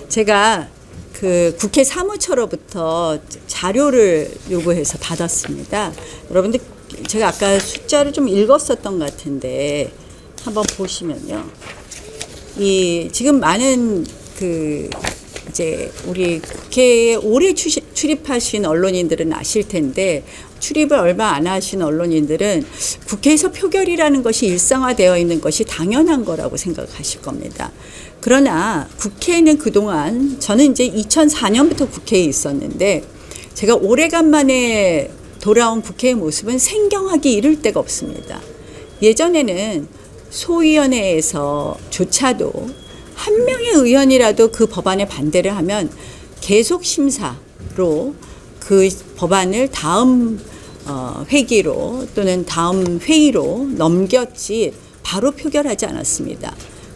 제가 그 국회 사무처로부터 자료를 요구해서 받았습니다. 여러분들 제가 아까 숫자를 좀 읽었었던 것 같은데 한번 보시면요. 이 지금 많은 그 이제 우리 국회에 오래 출입하신 언론인들은 아실 텐데 출입을 얼마 안 하신 언론인들은 국회에서 표결이라는 것이 일상화되어 있는 것이 당연한 거라고 생각하실 겁니다. 그러나 국회에는 그동안 저는 이제 2004년부터 국회에 있었는데 제가 오래간만에 돌아온 국회의 모습은 생경하기 이를 데가 없습니다. 예전에는 소위원회에서조차도 한 명의 의원이라도 그 법안에 반대를 하면 계속 심사로 그 법안을 다음 회기로 또는 다음 회의로 넘겼지 바로 표결하지 않았습니다.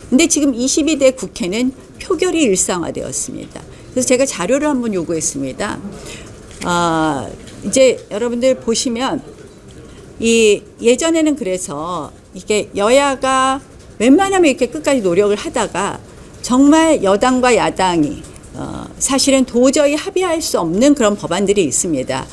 근데 지금 22대 국회는 표결이 일상화되었습니다. 그래서 제가 자료를 한번 요구했습니다. 이제 여러분들 보시면 이 예전에는 그래서 이게 여야가 웬만하면 이렇게 끝까지 노력을 하다가 정말 여당과 야당이 사실은 도저히 합의할 수 없는 그런 법안들이 있습니다.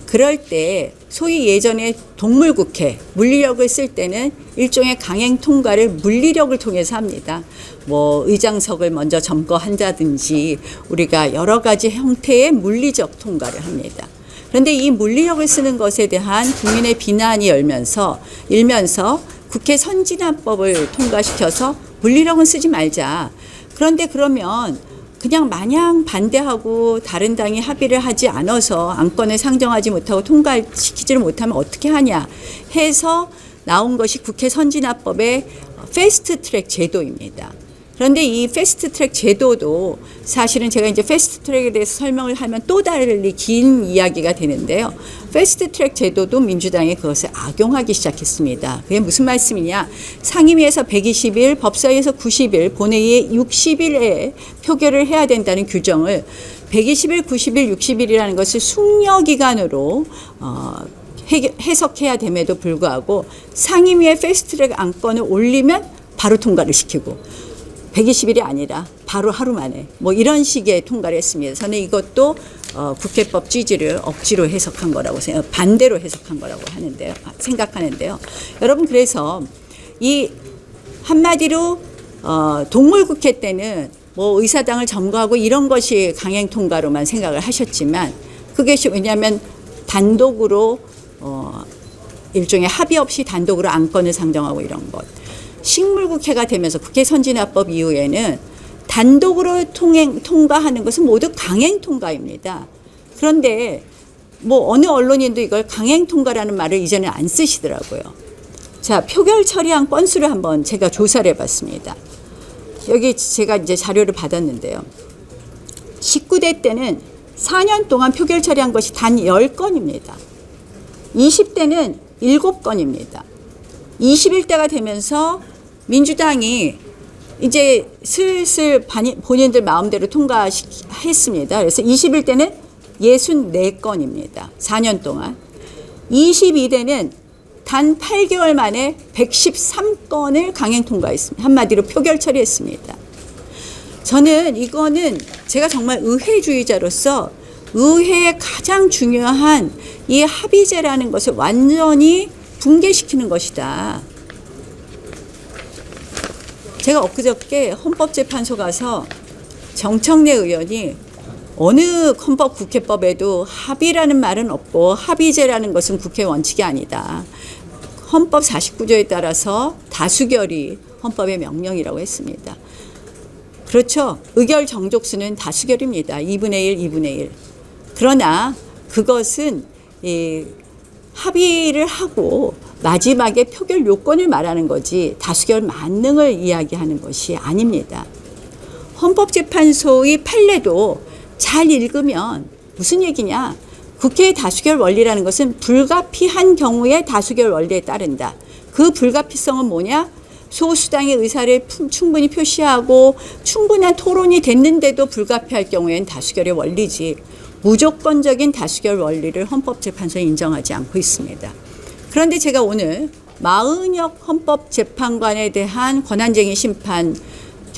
그럴 때 소위 예전에 동물국회 물리력을 쓸 때는 일종의 강행 통과를 물리력을 통해서 합니다. 뭐 의장석을 먼저 점거한다든지 우리가 여러 가지 형태의 물리적 통과를 합니다. 그런데 이 물리력을 쓰는 것에 대한 국민의 비난이 일면서 국회 선진화법을 통과시켜서 물리력은 쓰지 말자. 그런데 그러면 그냥 마냥 반대하고 다른 당이 합의를 하지 않아서 안건을 상정하지 못하고 통과시키지를 못하면 어떻게 하냐 해서 나온 것이 국회 선진화법의 패스트트랙 제도입니다. 그런데 이 패스트트랙 제도도 사실은 제가 이제 패스트트랙에 대해서 설명을 하면 또 달리 긴 이야기가 되는데요. 패스트트랙 제도도 민주당이 그것을 악용하기 시작했습니다. 그게 무슨 말씀이냐? 상임위에서 120일, 법사위에서 90일, 본회의에 60일에 표결을 해야 된다는 규정을 120일, 90일, 60일이라는 것을 숙려기간으로 해석해야 됨에도 불구하고 상임위에 패스트트랙 안건을 올리면 바로 통과를 시키고 120일이 아니라 바로 하루 만에 뭐 이런 식의 통과를 했습니다. 저는 이것도 국회법 취지를 억지로 해석한 거라고 반대로 해석한 거라고 생각하는데요. 여러분 그래서 이 한마디로 동물국회 때는 뭐 의사당을 점거하고 이런 것이 강행 통과로만 생각을 하셨지만 그것이 왜냐하면 단독으로 일종의 합의 없이 단독으로 안건을 상정하고 이런 것. 식물국회가 되면서 국회 선진화법 이후에는 단독으로 통과하는 것은 모두 강행 통과입니다. 그런데 뭐 어느 언론인도 이걸 강행 통과라는 말을 이제는 안 쓰시더라고요. 자, 표결 처리한 건수를 한번 제가 조사를 해봤습니다. 여기 제가 이제 자료를 받았는데요. 19대 때는 4년 동안 표결 처리한 것이 단 10건입니다. 20대는 7건입니다. 21대가 되면서 민주당이 이제 슬슬 본인들 마음대로 통과했습니다. 그래서 21대는 64건입니다. 4년 동안. 22대는 단 8개월 만에 113건을 강행 통과했습니다. 한마디로 표결 처리했습니다. 저는 이거는 제가 정말 의회주의자로서 의회의 가장 중요한 이 합의제라는 것을 완전히 붕괴시키는 것이다. 제가 엊그저께 헌법재판소 가서 정청래 의원이 어느 헌법국회법에도 합의라는 말은 없고 합의제라는 것은 국회 원칙이 아니다. 헌법 49조에 따라서 다수결이 헌법의 명령이라고 했습니다. 그렇죠. 의결 정족수는 다수결입니다. 2분의 1, 2분의 1. 그러나 그것은 합의를 하고 마지막에 표결 요건을 말하는 거지 다수결 만능을 이야기하는 것이 아닙니다. 헌법재판소의 판례도 잘 읽으면 무슨 얘기냐? 국회의 다수결 원리라는 것은 불가피한 경우에 다수결 원리에 따른다. 그 불가피성은 뭐냐? 소수당의 의사를 충분히 표시하고 충분한 토론이 됐는데도 불가피할 경우에는 다수결의 원리지 무조건적인 다수결 원리를 헌법재판소에 인정하지 않고 있습니다. 그런데 제가 오늘 마은혁 헌법재판관에 대한 권한쟁의 심판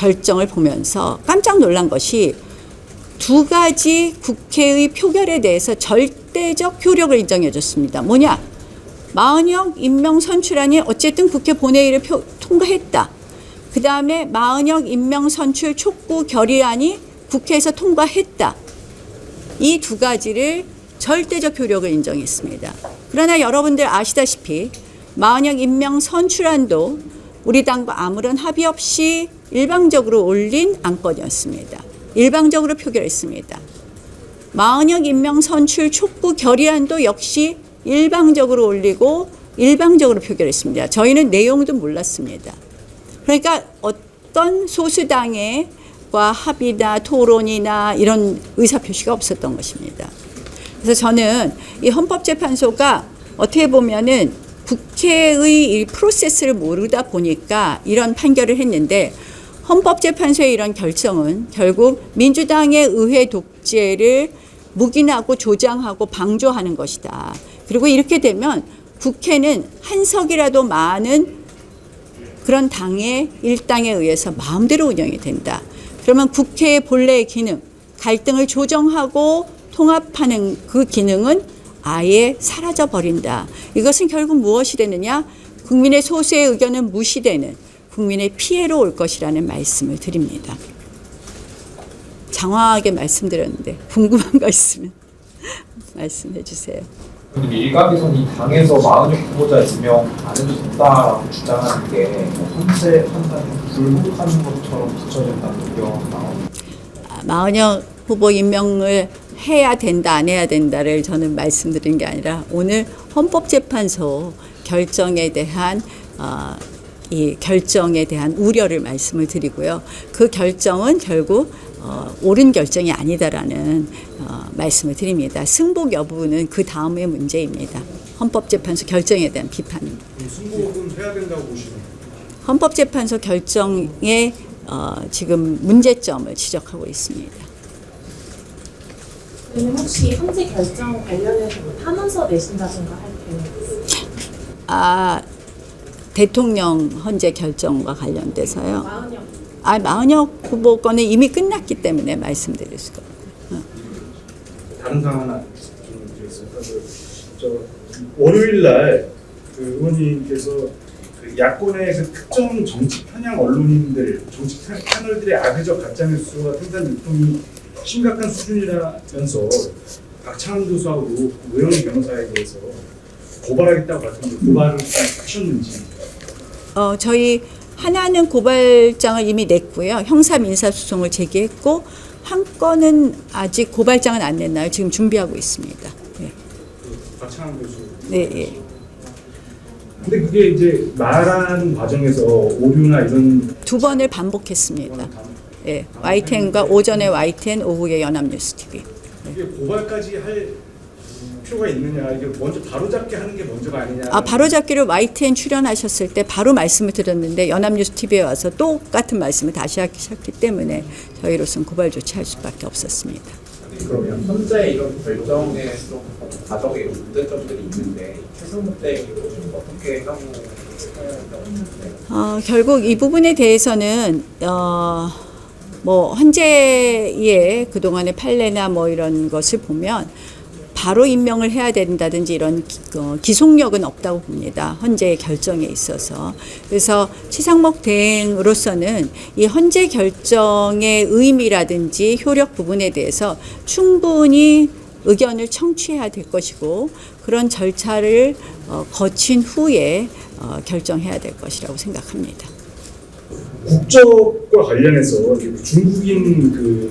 결정을 보면서 깜짝 놀란 것이 두 가지 국회의 표결에 대해서 절대적 효력을 인정해 줬습니다. 뭐냐? 마은혁 임명 선출안이 어쨌든 국회 본회의를 통과했다. 그 다음에 마은혁 임명 선출 촉구 결의안이 국회에서 통과했다. 이 두 가지를 절대적 효력을 인정했습니다. 그러나 여러분들 아시다시피 마은혁 임명 선출안도 우리 당과 아무런 합의 없이 일방적으로 올린 안건이었습니다. 일방적으로 표결했습니다. 마은혁 임명 선출 촉구 결의안도 역시 일방적으로 올리고 일방적으로 표결했습니다. 저희는 내용도 몰랐습니다. 그러니까 어떤 소수당과 합의나 토론이나 이런 의사표시가 없었던 것입니다. 그래서 저는 이 헌법재판소가 어떻게 보면은 국회의 이 프로세스를 모르다 보니까 이런 판결을 했는데 헌법재판소의 이런 결정은 결국 민주당의 의회 독재를 묵인하고 조장하고 방조하는 것이다. 그리고 이렇게 되면 국회는 한 석이라도 많은 그런 당의 일당에 의해서 마음대로 운영이 된다. 그러면 국회의 본래의 기능, 갈등을 조정하고 통합하는 그 기능은 아예 사라져 버린다. 이것은 결국 무엇이 되느냐? 국민의 소수의 의견은 무시되는 국민의 피해로 올 것이라는 말씀을 드립니다. 장황하게 말씀드렸는데 궁금한 거 있으면 말씀해 주세요. 근데 일각에서는 이 당에서 마은혁 후보자 임명 안 해도 된다라고 주장하는 게 헌재 판단에 불복하는 것처럼 비춰진다는 의견 나옵니다. 마은혁 후보 임명을 해야 된다 안 해야 된다를 저는 말씀드린 게 아니라 오늘 헌법재판소 결정에 대한 이 결정에 대한 우려를 말씀을 드리고요. 그 결정은 결국 옳은 결정이 아니다라는 말씀을 드립니다. 승복 여부는 그 다음의 문제입니다. 헌법재판소 결정에 대한 비판입니다. 승복은 해야 된다고 보시나요? 헌법재판소 결정에 지금 문제점을 지적하고 있습니다. 그러면 혹시 헌재 결정 관련해서 뭐 탄원서 내신다든가 할 계획이 있어요? 대통령 헌재 결정과 관련돼서요. 마은혁 마은혁 후보 건은 이미 끝났기 때문에 말씀드릴 수가 없어요. 다른 사항 하나 좀 드리겠습니다. 월요일 날 그 의원님께서 그 야권의 그 특정 정치 편향 언론인들, 정치 패널들의 악의적 가짜뉴스와 생산 유통이 심각한 수준이라면서 박창환 교수하고 외영희 변호사에 대해서 고발하겠다고 말씀드렸는데 고발을 하셨는지. 저희 하나는 고발장을 이미 냈고요. 형사 민사소송을 제기했고 한 건은 아직 고발장은 안 냈나요? 지금 준비하고 있습니다. 네. 박창환 교수. 네. 예. 근데 그게 이제 말하는 과정에서 오류나 이런 두 번을 반복했습니다. 예. YTN과 오전에 YTN, 오후에 연합뉴스TV. 이게 고발까지 할 필요가 있느냐, 이게 먼저 바로잡게 하는 게 먼저가 아니냐. 바로잡기로 YTN 출연하셨을 때 바로 말씀을 드렸는데 연합뉴스TV에 와서 똑같은 말씀을 다시 하기 시작했기 때문에 저희로서는 고발 조치할 수밖에 없었습니다. 그러면 현재 이런 결정에 좀 과정에 문제점들이 있는데 최선호 때 좀 어떻게 하고 결국 이 부분에 대해서는 뭐 헌재의 그동안의 판례나 뭐 이런 것을 보면 바로 임명을 해야 된다든지 이런 기속력은 없다고 봅니다. 헌재의 결정에 있어서. 그래서 최상목 대행으로서는 이 헌재 결정의 의미라든지 효력 부분에 대해서 충분히 의견을 청취해야 될 것이고 그런 절차를 거친 후에 결정해야 될 것이라고 생각합니다. 국적과 관련해서 중국인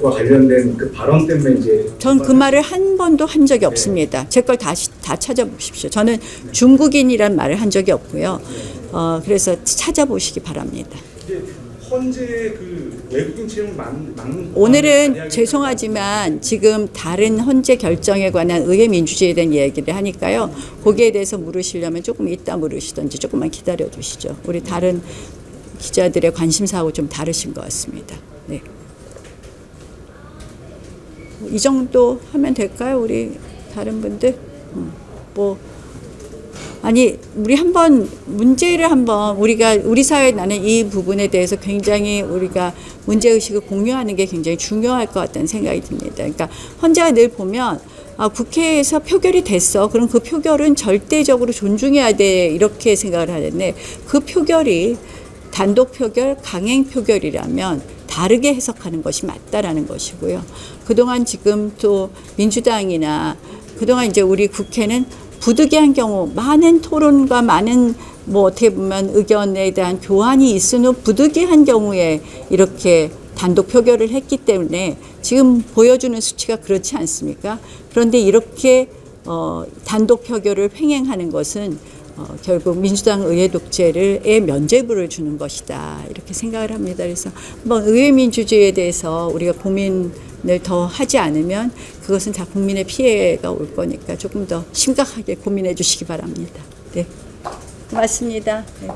와 관련된 그 발언 때문에 이제 전 그 말을 한 번도 한 적이 없습니다. 제 걸 다시 다 찾아보십시오. 저는 중국인이란 말을 한 적이 없고요. 그래서 찾아보시기 바랍니다. 헌재 그 외국인 채용 막는 오늘은 죄송하지만 지금 다른 헌재 결정에 관한 의회 민주주의에 대한 얘기를 하니까요. 거기에 대해서 물으시려면 조금 이따 물으시든지 조금만 기다려 주시죠. 우리 다른 기자들의 관심사하고 좀 다르신 것 같습니다. 네. 이 정도 하면 될까요? 우리 다른 분들? 뭐 아니 우리 한번 문제를 한번 우리 사회에 나는 이 부분에 대해서 굉장히 우리가 문제 의식을 공유하는 게 굉장히 중요할 것 같다는 생각이 듭니다. 그러니까 헌재가 늘 보면 국회에서 표결이 됐어. 그럼 그 표결은 절대적으로 존중해야 돼. 이렇게 생각을 하는데 그 표결이 단독 표결, 강행 표결이라면 다르게 해석하는 것이 맞다라는 것이고요. 그동안 지금 또 민주당이나 그동안 이제 우리 국회는 부득이한 경우 많은 토론과 많은 뭐 어떻게 보면 의견에 대한 교환이 있은 후 부득이한 경우에 이렇게 단독 표결을 했기 때문에 지금 보여주는 수치가 그렇지 않습니까? 그런데 이렇게 단독 표결을 횡행하는 것은 결국 민주당 의회 독재의 면죄부를 주는 것이다 이렇게 생각을 합니다. 그래서 한번 의회 민주주의에 대해서 우리가 고민을 더 하지 않으면 그것은 다 국민의 피해가 올 거니까 조금 더 심각하게 고민해 주시기 바랍니다. 네, 고맙습니다. 네.